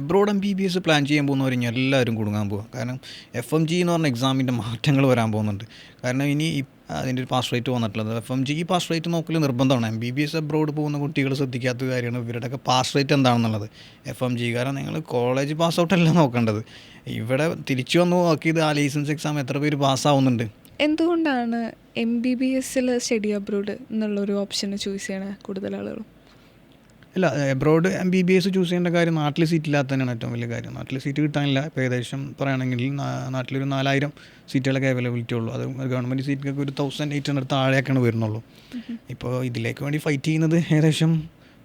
Abroad MBBS plan ചെയ്യാൻ പോകുന്നവർ ഇനി എല്ലാവരും കുടുങ്ങാൻ പോവുക. കാരണം FMG എന്ന് പറഞ്ഞ എക്സാമിൻ്റെ മാറ്റങ്ങൾ വരാൻ പോകുന്നുണ്ട്. കാരണം ഇനി അതിൻ്റെ ഒരു പാസ് റേറ്റ് വന്നിട്ടുള്ളത് FMG പാസ് റേറ്റ് നോക്കൽ നിർബന്ധമാണ്. MBBS എബ്രോഡ് പോകുന്ന കുട്ടികൾ ശ്രദ്ധിക്കാത്ത കാര്യമാണ് ഇവരുടെയൊക്കെ പാസ് റേറ്റ് എന്താണെന്നുള്ളത്. FMG കാരണം നിങ്ങൾ കോളേജ് പാസ് ഔട്ടല്ല നോക്കേണ്ടത്, ഇവിടെ തിരിച്ചു വന്ന് നോക്കിയത് ആ ലൈസൻസ് എക്സാം എത്ര പേര് പാസ്സാവുന്നുണ്ട്. എന്തുകൊണ്ടാണ് MBBSൽ സ്റ്റഡി അബ്രോഡ് എന്നുള്ളൊരു ഓപ്ഷന് ചൂസ് ചെയ്യണ കൂടുതൽ ആളുകളും? ഇല്ല, എബ്രോഡ് MBBS ചൂസ് ചെയ്യേണ്ട കാര്യം നാട്ടിൽ സീറ്റ് ഇല്ലാത്ത തന്നെയാണ് ഏറ്റവും വലിയ കാര്യം. നാട്ടിൽ സീറ്റ് കിട്ടാനില്ല. ഇപ്പോൾ ഏകദേശം പറയുകയാണെങ്കിൽ നാട്ടിലൊരു 4000 സീറ്റുകളൊക്കെ അവൈലബിലിറ്റി ഉള്ളൂ. അത് ഗവൺമെൻറ് സീറ്റിലൊക്കെ ഒരു 1800 താഴെയൊക്കെയാണ് വരുന്നുള്ളൂ. ഇപ്പോൾ ഇതിലേക്ക് വേണ്ടി ഫൈറ്റ് ചെയ്യുന്നത് ഏകദേശം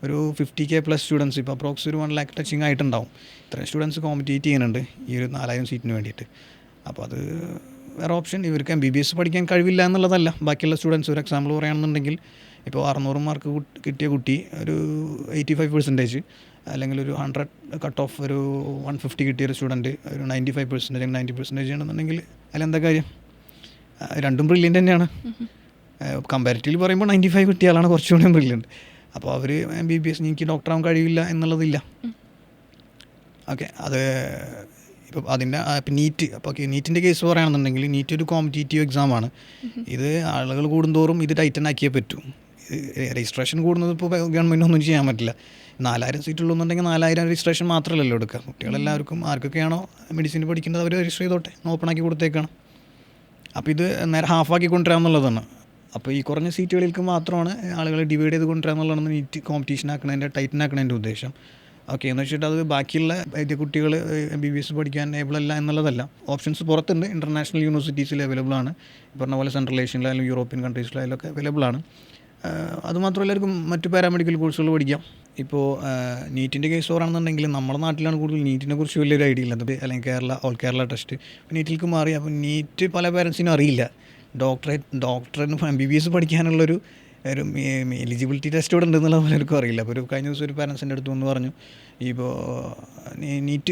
ഒരു 50K പ്ലസ് സ്റ്റുഡൻസ്, ഇപ്പോൾ അപ്രോക്സ് ഒരു 1 lakh ടച്ചിങ് ആയിട്ടുണ്ടാവും. ഇത്രയും സ്റ്റുഡൻസ് കോമ്പറ്റീറ്റ് ചെയ്യുന്നുണ്ട് ഈ ഒരു 4000 സീറ്റിന് വേണ്ടിയിട്ട്. അപ്പോൾ അത് വേറെ ഓപ്ഷൻ ഇവർക്ക് MBBS പഠിക്കാൻ കഴിവില്ല എന്നുള്ളതല്ല. ബാക്കിയുള്ള സ്റ്റുഡൻസ് ഒരു എക്സാമ്പിൾ പറയുകയാണെന്നുണ്ടെങ്കിൽ ഇപ്പോൾ 600 മാർക്ക് കിട്ടിയ കുട്ടി ഒരു 85% അല്ലെങ്കിൽ ഒരു 100 കട്ട് ഓഫ് ഒരു 150 കിട്ടിയൊരു സ്റ്റുഡൻറ്റ് ഒരു 95% അല്ലെങ്കിൽ 90% ആണെന്നുണ്ടെങ്കിൽ അതിലെന്താ കാര്യം? രണ്ടും ബ്രില്യൻ്റ് തന്നെയാണ്. കമ്പാരിറ്റീവ്ലി പറയുമ്പോൾ 95 കിട്ടിയ ആളാണ് കുറച്ചുകൂടി ബ്രില്യൻ്റ്. അപ്പോൾ അവർ MBBS എനിക്ക് ഡോക്ടറാകാൻ കഴിയില്ല എന്നുള്ളതില്ല. ഓക്കെ, അത് ഇപ്പോൾ അതിൻ്റെ നീറ്റ്, അപ്പോൾ നീറ്റിൻ്റെ കേസ് പറയുകയാണെന്നുണ്ടെങ്കിൽ നീറ്റ് ഒരു കോമ്പറ്റീറ്റീവ് എക്സാമാണ്. ഇത് ആളുകൾ കൂടുന്തോറും ഇത് ടൈറ്റൻ ആക്കിയേ പറ്റൂ. രജിസ്ട്രേഷൻ കൂടുന്നത് ഇപ്പോൾ ഗവൺമെൻറ് ഒന്നും ചെയ്യാൻ പറ്റില്ല. 4000 സീറ്റുള്ളൂന്നുണ്ടെങ്കിൽ 4000 രജിസ്ട്രേഷൻ മാത്രമല്ലല്ലോ എടുക്കുക. കുട്ടികളെല്ലാവർക്കും ആർക്കൊക്കെയാണോ മെഡിസിൻ പഠിക്കുന്നത് അവർ രജിസ്റ്റർ ചെയ്തോട്ടെ, ഓപ്പണാക്കി കൊടുത്തേക്കണം. അപ്പോൾ ഇത് നേരെ ഹാഫാക്കി കൊണ്ടുവരാമെന്നുള്ളതാണ്. അപ്പോൾ ഈ കുറഞ്ഞ സീറ്റുകളിലേക്ക് മാത്രമാണ് ആളുകളെ ഡിവൈഡ് ചെയ്ത് കൊണ്ടുവരാമെന്നുള്ളതാണ് നീറ്റ് കോമ്പറ്റീഷൻ ആക്കണതിൻ്റെ ടൈറ്റൻ ആക്കണതിൻ്റെ ഉദ്ദേശം. ഓക്കെ, എന്ന് വെച്ചിട്ട് അത് ബാക്കിയുള്ള കുട്ടികൾ MBBS പഠിക്കാൻ ഏബിളല്ല എന്നുള്ളതല്ല. ഓപ്ഷൻസ് പുറത്തുണ്ട്, ഇൻ്റർനാഷണൽ യൂണിവേഴ്സിറ്റീസിൽ അവൈലബിൾ ആണ്. പറഞ്ഞ പോലെ സെൻട്രൽ ഏഷ്യയിലായാലും യൂറോപ്യൻ കൺട്രീസിലായാലും ഒക്കെ അവൈലബിൾ ആണ്. അതുമാത്രമല്ല എല്ലാവർക്കും മറ്റ് പാരാമെഡിക്കൽ കോഴ്സുകൾ പഠിക്കാം. ഇപ്പോൾ നീറ്റിൻ്റെ കേസ് പറയുകയാണെന്നുണ്ടെങ്കിൽ നമ്മുടെ നാട്ടിലാണ് കൂടുതൽ നീറ്റിനെ കുറിച്ച് വലിയൊരു ഐഡിയ ഇല്ലാത്തത്, അല്ലെങ്കിൽ ഓൾ കേരള ടെസ്റ്റ് നീറ്റിലേക്ക് മാറി. അപ്പോൾ നീറ്റ് പല പേരൻസിനും അറിയില്ല. ഡോക്ടറിന് MBBS പഠിക്കാനുള്ളൊരു എലിജിബിലിറ്റി ടെസ്റ്റ് ഇവിടെ ഉണ്ടെന്നുള്ളത് പലർക്കും അറിയില്ല. അപ്പോൾ കഴിഞ്ഞ ദിവസം ഒരു പാരൻസിൻ്റെ അടുത്ത് വന്ന് പറഞ്ഞു, ഇപ്പോൾ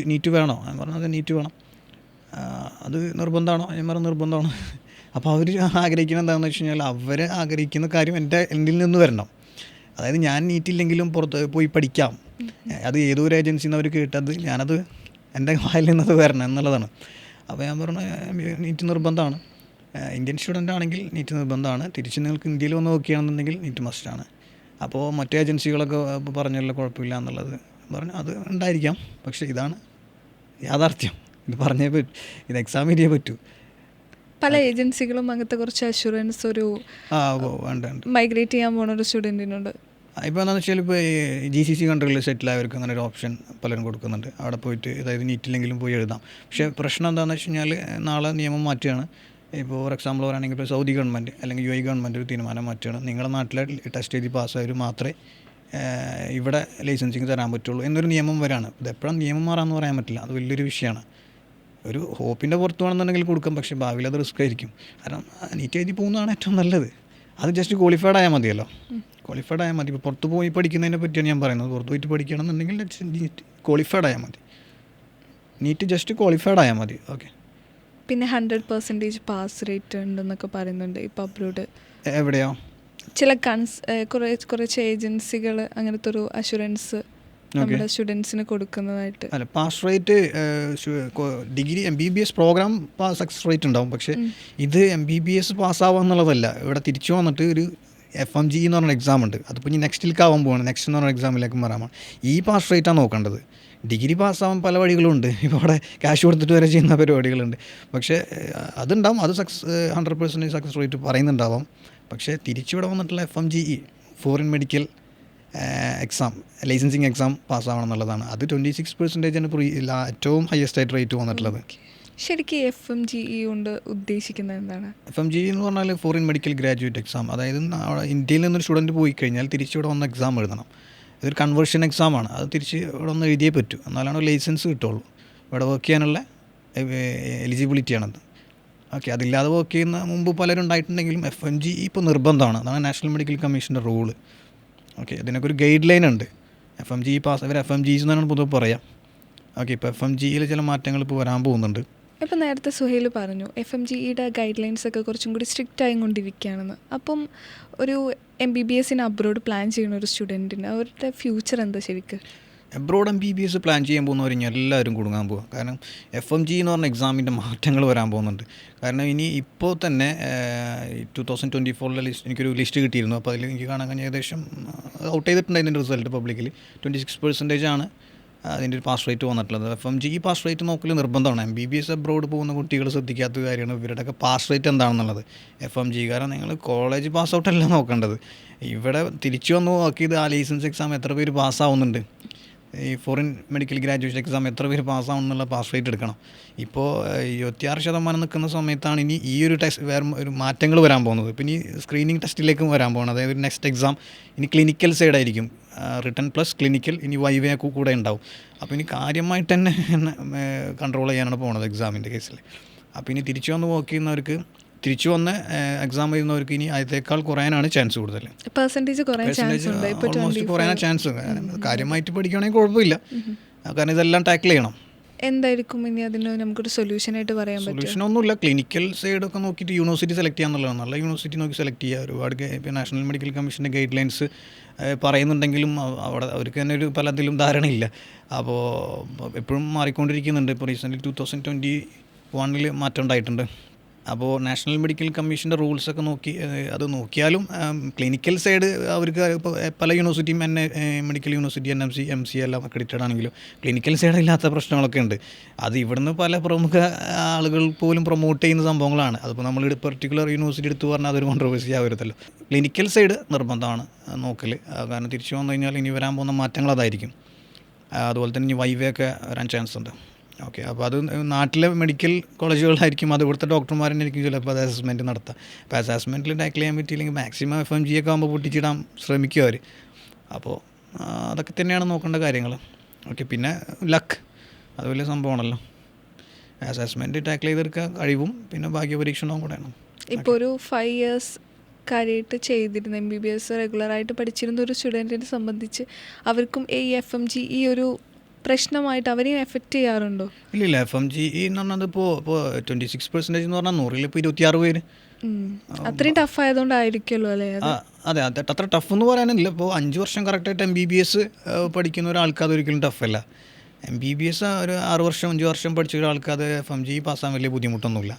നീറ്റ് വേണോ? ഞാൻ പറഞ്ഞത് നീറ്റ് വേണം. അത് നിർബന്ധമാണോ? ഞാൻ പറഞ്ഞ നിർബന്ധമാണ്. അപ്പോൾ അവർ ആഗ്രഹിക്കുന്നത് എന്താണെന്ന് വെച്ച് കഴിഞ്ഞാൽ അവർ ആഗ്രഹിക്കുന്ന കാര്യം എന്നിൽ നിന്ന് വരണം. അതായത് ഞാൻ നീറ്റില്ലെങ്കിലും പുറത്ത് പോയി പഠിക്കാം, അത് ഏതൊരു ഏജൻസിയിൽ നിന്ന് അവർ കേട്ടത് ഞാനത് എൻ്റെ വായിൽ നിന്നത് വരണം എന്നുള്ളതാണ്. അപ്പോൾ ഞാൻ പറഞ്ഞു നീറ്റ് നിർബന്ധമാണ്. ഇന്ത്യൻ സ്റ്റുഡൻ്റ് ആണെങ്കിൽ നീറ്റ് നിർബന്ധമാണ്. തിരിച്ച് നിങ്ങൾക്ക് ഇന്ത്യയിൽ വന്ന് നോക്കുകയാണെന്നുണ്ടെങ്കിൽ നീറ്റ് മസ്റ്റാണ്. അപ്പോൾ മറ്റു ഏജൻസികളൊക്കെ പറഞ്ഞല്ലോ കുഴപ്പമില്ല എന്നുള്ളത് പറഞ്ഞു. അത് ഉണ്ടായിരിക്കാം, പക്ഷേ ഇതാണ് യാഥാർത്ഥ്യം. ഇത് പറഞ്ഞേ പറ്റൂ, ഇത് എക്സാം എഴുതിയേ പറ്റൂ. പല ഏജൻസികളും അങ്ങനത്തെ കുറച്ച് അഷുറൻസ് ഒരു മൈഗ്രേറ്റ് ചെയ്യാൻ പോകുന്ന ഒരു സ്റ്റുഡൻറ്റിനുണ്ട്. ഇപ്പോൾ എന്താണെന്ന് വെച്ചാൽ ഇപ്പോൾ GCC കൺട്രികളിൽ സെറ്റിലായവർക്ക് അങ്ങനെ ഒരു ഓപ്ഷൻ പലരും കൊടുക്കുന്നുണ്ട്. അവിടെ പോയിട്ട് അതായത് നീറ്റില്ലെങ്കിലും പോയി എഴുതാം. പക്ഷേ പ്രശ്നം എന്താണെന്ന് വെച്ച് കഴിഞ്ഞാൽ നാളെ നിയമം മാറ്റുകയാണ്. ഇപ്പോൾ ഫോർ എക്സാമ്പിൾ പറയുകയാണെങ്കിൽ ഇപ്പോൾ സൗദി ഗവൺമെൻറ് അല്ലെങ്കിൽ UAE ഗവൺമെൻറ് ഒരു തീരുമാനം മാറ്റുകയാണ്. നിങ്ങളുടെ നാട്ടിലെ ടെസ്റ്റ് എഴുതി പാസ്സായവർ മാത്രമേ ഇവിടെ ലൈസൻസിങ് തരാൻ പറ്റുള്ളൂ എന്നൊരു നിയമം വരാണ്. ഇത് എപ്പോഴാണ് നിയമം മാറാമെന്ന് പറയാൻ പറ്റില്ല. അത് വലിയൊരു വിഷയമാണ്. ഒരു ഹോപ്പിൻ്റെ പുറത്ത് വേണമെന്നുണ്ടെങ്കിൽ കൊടുക്കാം, പക്ഷേ ഭാവിയിൽ അത് റിസ്ക് ആയിരിക്കും. കാരണം നീറ്റ് എഴുതി പോകുന്നതാണ് ഏറ്റവും നല്ലത്. അത് ജസ്റ്റ് ക്വാളിഫൈഡ് ആയാൽ മതിയല്ലോ. ക്വാളിഫൈഡ് ആയാൽ മതി. ഇപ്പോൾ പുറത്ത് പോയി പഠിക്കുന്നതിനെ പറ്റിയാണ് ഞാൻ പറയുന്നത്. പുറത്ത് പോയിട്ട് പഠിക്കണമെന്നുണ്ടെങ്കിൽ നീറ്റ് ക്വാളിഫൈഡ് ആയാൽ മതി. നീറ്റ് ജസ്റ്റ് ക്വാളിഫൈഡ് ആയാൽ മതി. ഓക്കെ, പിന്നെ 100% പാസ് റേറ്റ് ഉണ്ടെന്നൊക്കെ പറയുന്നുണ്ട് ഇപ്പോൾ അബ്രോഡ്. എവിടെയോ ചില കുറച്ച് ഏജൻസികൾ അങ്ങനത്തെ ഒരു അഷുറൻസ് നമ്മുടെ സ്റ്റുഡൻസിന് കൊടുക്കുന്നതായിട്ട്. അല്ല, pass rate degree MBBS program success rate ഉണ്ടാവും. പക്ഷേ ഇത് MBBS പാസ്സാവുക എന്നുള്ളതല്ല. ഇവിടെ തിരിച്ചു വന്നിട്ട് ഒരു FMG എന്ന് പറഞ്ഞ എക്സാം ഉണ്ട്. അതിപ്പോൾ ഇനി നെക്സ്റ്റിലേക്ക് ആവാൻ പോവാണ്. നെക്സ്റ്റ് എന്ന് പറഞ്ഞ എക്സാമിലേക്ക് മാറാമാണ്. ഈ പാസ് റേറ്റാണ് നോക്കേണ്ടത്. ഡിഗ്രി പാസ്സാവാൻ പല വഴികളുണ്ട്. ഇപ്പോൾ അവിടെ ക്യാഷ് കൊടുത്തിട്ട് വരെ ചെയ്യുന്ന പരിപാടികളുണ്ട്. പക്ഷേ അതുണ്ടാവും, അത് 100% സക്സസ് റേറ്റ് പറയുന്നുണ്ടാവാം. പക്ഷേ തിരിച്ചിവിടെ വന്നിട്ടുള്ള FMGE foreign medical exam licensing exam പാസ്സാവണം എന്നുള്ളതാണ്. അത് 26% ഏറ്റവും ഹയസ്റ്റ് ആയിട്ട് റേറ്റ് വന്നിട്ടുള്ളത്. ശരിക്കും FMGE കൊണ്ട് ഉദ്ദേശിക്കുന്നത് എന്താണ്? FMGE എന്ന് പറഞ്ഞാൽ ഫോറിൻ മെഡിക്കൽ ഗ്രാജുവേറ്റ് എക്സാം. അതായത് ഇന്ത്യയിൽ നിന്നൊരു സ്റ്റുഡൻറ്റ് പോയി കഴിഞ്ഞാൽ തിരിച്ചിവിടെ വന്ന് എക്സാം എഴുതണം. ഇതൊരു കൺവേർഷൻ എക്സാമാണ്. അത് തിരിച്ച് ഇവിടെ ഒന്ന് എഴുതിയേ പറ്റൂ, എന്നാലാണ് ലൈസൻസ് കിട്ടുള്ളൂ. ഇവിടെ വർക്ക് ചെയ്യാനുള്ള എലിജിബിലിറ്റിയാണത്. ഓക്കെ, അതില്ലാതെ വർക്ക് ചെയ്യുന്ന മുമ്പ് പലരും ഉണ്ടായിട്ടുണ്ടെങ്കിലും FMGE ഇപ്പോൾ നിർബന്ധമാണ്. അതാണ് നാഷണൽ മെഡിക്കൽ കമ്മീഷൻ്റെ റൂള്. ഓക്കെ, ഇതിനൊക്കെ ഒരു ഗൈഡ് ലൈൻ ഉണ്ട്. FMGE പാസ് അവർ FMGs എന്നാണ് പൊതുവെ പറയാം. ഓക്കെ, ഇപ്പോൾ FMGയിൽ ചില മാറ്റങ്ങൾ ഇപ്പോൾ വരാൻ പോകുന്നുണ്ട്. ഇപ്പോൾ നേരത്തെ സുഹൈൽ പറഞ്ഞു FMGEയുടെ ഗൈഡ് ലൈൻസ് ഒക്കെ കുറച്ചും കൂടി സ്ട്രിക്റ്റ് ആയിക്കൊണ്ടിരിക്കുകയാണെന്ന്. അപ്പം ഒരു MBBS അബ്രോഡ് പ്ലാൻ ചെയ്യുന്ന ഒരു സ്റ്റുഡൻറ്റിന് അവരുടെ ഫ്യൂച്ചർ എന്താ ശരിക്കും? എബ്രോഡ് MBBS പ്ലാൻ ചെയ്യാൻ പോകുന്നവർ ഇനി എല്ലാവരും കുടുങ്ങാൻ പോകുക. കാരണം FMG എന്ന് പറഞ്ഞ എക്സാമിൻ്റെ മാറ്റങ്ങൾ വരാൻ പോകുന്നുണ്ട്. കാരണം ഇനി ഇപ്പോൾ തന്നെ 2024 ലിസ്റ്റ് എനിക്കൊരു ലിസ്റ്റ് കിട്ടിയിരുന്നു. അപ്പോൾ അതിൽ എനിക്ക് കാണാൻ കഴിഞ്ഞ ഏകദേശം ഔട്ട് ചെയ്തിട്ടുണ്ട് അതിൻ്റെ റിസൾട്ട് പബ്ലിക്കലി 26% ആണ് അതിൻ്റെ ഒരു പാസ് റേറ്റ് വന്നിട്ടുള്ളത്. FMG പാസ് റേറ്റ് നോക്കൽ നിർബന്ധമാണ്. MBBS എബ്രോഡ് പോകുന്ന കുട്ടികൾ ശ്രദ്ധിക്കാത്ത കാര്യമാണ് ഇവരുടെയൊക്കെ പാസ് റേറ്റ് എന്താണെന്നുള്ളത്. FMG കാരണം നിങ്ങൾ കോളേജ് പാസ് ഔട്ടല്ല നോക്കേണ്ടത്, ഇവിടെ തിരിച്ചു വന്ന് നോക്കിയത് ആ ലൈസൻസ് എക്സാം എത്ര പേര് പാസ്സാവുന്നുണ്ട്, ഈ ഫോറിൻ മെഡിക്കൽ ഗ്രാജുവേഷൻ എക്സാം എത്ര പേര് പാസ്സാവുന്നുള്ള പാസ് റേറ്റ് എടുക്കണം. ഇപ്പോൾ 26% നിൽക്കുന്ന സമയത്താണ് ഇനി ഈ ഒരു ടെസ്റ്റ് വേറെ ഒരു മാറ്റങ്ങൾ വരാൻ പോകുന്നത്. പിന്നെ ഈ സ്ക്രീനിങ് ടെസ്റ്റിലേക്കും വരാൻ പോകുന്നത്. അതായത് നെക്സ്റ്റ് എക്സാം ഇനി ക്ലിനിക്കൽ സൈഡായിരിക്കും, റിട്ടൺ പ്ലസ് ക്ലിനിക്കൽ, ഇനി വൈവേ കൂടെ ഉണ്ടാവും. അപ്പോൾ ഇനി കാര്യമായിട്ട് തന്നെ കൺട്രോൾ ചെയ്യാനാണ് പോകുന്നത് എക്സാമിൻ്റെ കേസിൽ. അപ്പോൾ ഇനി തിരിച്ചു വന്ന് വർക്ക് ചെയ്യുന്നവർക്ക്, തിരിച്ചു വന്ന് എക്സാം എഴുതുന്നവർക്ക് ഇനി അതിനേക്കാൾ കുറയാനാണ് ചാൻസ് കൂടുതൽ. പെർസെൻറ്റേജ് ഓൾമോസ്റ്റ് കുറയാനാണ് ചാൻസ്. കാര്യമായിട്ട് പഠിക്കുകയാണെങ്കിൽ കുഴപ്പമില്ല, കാരണം ഇതെല്ലാം ടാക്കിൾ ചെയ്യണം. എന്തായിരിക്കും ഇനി അതിന് നമുക്കൊരു സൊല്യൂഷനായിട്ട് പറയാൻ പറ്റും? സൊല്യൂഷനൊന്നുമില്ല, ക്ലിനിക്കൽ സൈഡൊക്കെ നോക്കിയിട്ട് യൂണിവേഴ്സിറ്റി സെലക്ട് ചെയ്യാന്നുള്ളതാണ്. നല്ല യൂണിവേഴ്സിറ്റി നോക്കി സെലക്ട് ചെയ്യുക. ഒരുപാട് ഇപ്പോൾ നാഷണൽ മെഡിക്കൽ കമ്മീഷൻ്റെ ഗൈഡ് ലൈൻസ് പറയുന്നുണ്ടെങ്കിലും അവിടെ അവർക്ക് തന്നെ ഒരു പലതിലും ധാരണയില്ല. അപ്പോൾ എപ്പോഴും മാറിക്കൊണ്ടിരിക്കുന്നുണ്ട്. ഇപ്പോൾ റീസെൻ്റ്ലി 2021 മാറ്റം ഉണ്ടായിട്ടുണ്ട്. അപ്പോൾ നാഷണൽ മെഡിക്കൽ കമ്മീഷൻ്റെ റൂൾസൊക്കെ നോക്കി അത് നോക്കിയാലും ക്ലിനിക്കൽ സൈഡ് അവർക്ക് ഇപ്പോൾ പല യൂണിവേഴ്സിറ്റിയും മെഡിക്കൽ യൂണിവേഴ്സിറ്റി NMC MC എല്ലാം അക്രഡിറ്റഡ് ആണെങ്കിലും ക്ലിനിക്കൽ സൈഡ് ഇല്ലാത്ത പ്രശ്നങ്ങളൊക്കെ ഉണ്ട്. അത് ഇവിടുന്ന് പല പ്രമുഖ ആളുകൾ പോലും പ്രൊമോട്ട് ചെയ്യുന്ന സംഭവങ്ങളാണ്. അതിപ്പോൾ നമ്മൾ പെർട്ടിക്കുലർ യൂണിവേഴ്സിറ്റി എടുത്ത് പറഞ്ഞാൽ അതൊരു കോൺട്രവേഴ്സി ആവരുതല്ലോ. ക്ലിനിക്കൽ സൈഡ് നിർബന്ധമാണ് നോക്കൽ, കാരണം തിരിച്ചു വന്നു കഴിഞ്ഞാൽ ഇനി വരാൻ പോകുന്ന മാറ്റങ്ങൾ അതായിരിക്കും. അതുപോലെ തന്നെ ഇനി വൈവേ ഒക്കെ വരാൻ ചാൻസ് ഉണ്ട്. ഓക്കെ, അപ്പോൾ അത് നാട്ടിലെ മെഡിക്കൽ കോളേജുകളായിരിക്കും, അത് ഇവിടുത്തെ ഡോക്ടർമാരെന്നെ ആയിരിക്കും ചിലപ്പോൾ അത് അസസ്മെൻറ്റ് നടത്തുക. അപ്പോൾ അസസ്മെൻറ്റിൽ ടാക്കിൾ ചെയ്യാൻ പറ്റിയില്ലെങ്കിൽ മാക്സിമം FMG ഒക്കെ ആകുമ്പോൾ പൊട്ടിച്ചിടാൻ ശ്രമിക്കും അവർ. അപ്പോൾ അതൊക്കെ തന്നെയാണ് നോക്കേണ്ട കാര്യങ്ങൾ. ഓക്കെ, പിന്നെ ലക്ക് അത് വലിയ സംഭവമാണല്ലോ. അസസ്മെൻറ്റ് ടാക്കിൾ ചെയ്തെടുക്കുക കഴിവും പിന്നെ ഭാഗ്യപരീക്ഷണവും കൂടെയാണ്. ഇപ്പോൾ ഒരു 5 years കാര്യമായിട്ട് ചെയ്തിരുന്ന MBBS റെഗുലറായിട്ട് പഠിച്ചിരുന്ന ഒരു സ്റ്റുഡൻറ്റിനെ സംബന്ധിച്ച് അവർക്കും ഈ FMG ഈ ഒരു പ്രശ്നമായിട്ട് അവരെയും എഫക്റ്റ് ചെയ്യാറുണ്ടോ? ഇല്ല, FMG എന്ന് പറഞ്ഞത് ഇപ്പോൾ 26% എന്ന് പറഞ്ഞാൽ 100-ൽ ഇപ്പോൾ 26 പേര്. അത്രയും ടഫ് ആയതുകൊണ്ടായിരിക്കുമല്ലോ അല്ലേ? അതെ, അത്ര ടഫ് എന്ന് പറയാനില്ല. ഇപ്പോൾ 5 വർഷം കറക്റ്റായിട്ട് MBBS പഠിക്കുന്ന ഒരാൾക്ക് അതൊരിക്കലും ടഫല്ല. MBBS ഒരു 6 വർഷം 5 വർഷം പഠിച്ച ഒരാൾക്ക് അത് FMG പാസ്സാകാൻ വലിയ ബുദ്ധിമുട്ടൊന്നുമില്ല.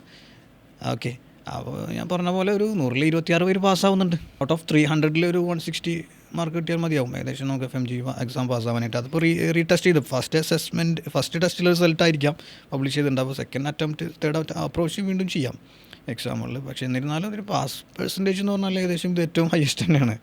ഓക്കെ, അപ്പോൾ ഞാൻ പറഞ്ഞ പോലെ ഒരു 100-ൽ 26 പേര് പാസ്സാവുന്നുണ്ട്. ഔട്ട് ഓഫ് 300-ൽ ഒരു 160 മാർക്ക് കിട്ടിയാൽ മതിയാവും ഏകദേശം നമുക്ക് FMG എക്സാം പാസ്സാവാനായിട്ട്. അതിപ്പോൾ റീടെസ്റ്റ് ചെയ്ത് ഫസ്റ്റ് ടെസ്റ്റിലെ റിസൾട്ട് ആയിരിക്കാം പബ്ലിഷ് ചെയ്തിട്ടുണ്ടാവും. സെക്കൻഡ് അറ്റംപ്റ്റ് തേർഡ് അപ്രോച്ച് വീണ്ടും ചെയ്യാം എക്സാമുകളിൽ. പക്ഷേ എന്നിരുന്നാലും അതൊരു പാസ് പെർസെൻറ്റേജ് എന്ന് പറഞ്ഞാൽ ഏകദേശം ഇത് ഏറ്റവും ഹയസ്റ്റ് തന്നെയാണ്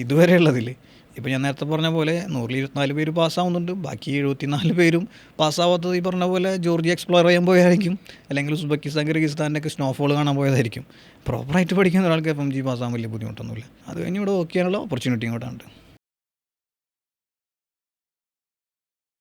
ഇതുവരെ ഉള്ളതിൽ. ഇപ്പോൾ ഞാൻ നേരത്തെ പറഞ്ഞ പോലെ 100-ൽ 24 പേര് പാസ്സാവുന്നുണ്ട്, ബാക്കി 74 പേരും പാസ്സാവാത്തത് ഈ പറഞ്ഞ പോലെ ജോർജിയ എക്സ്പ്ലോർ ചെയ്യാൻ പോയതായിരിക്കും, അല്ലെങ്കിൽ ഉസ്ബെക്കിസ്ഥാൻ കിർഗിസ്ഥാൻ്റെയൊക്കെ സ്നോഫോൾ കാണാൻ പോയതായിരിക്കും. പ്രോപ്പറായിട്ട് പഠിക്കുന്ന ഒരാൾക്ക് FMG പാസ്സാകാൻ വലിയ ബുദ്ധിമുട്ടൊന്നുമില്ല. അത് കഴിഞ്ഞ് ഇവിടെ വർക്ക് ചെയ്യാനുള്ള ഓപ്പർച്യൂണിറ്റി ഇങ്ങോട്ടുണ്ട്.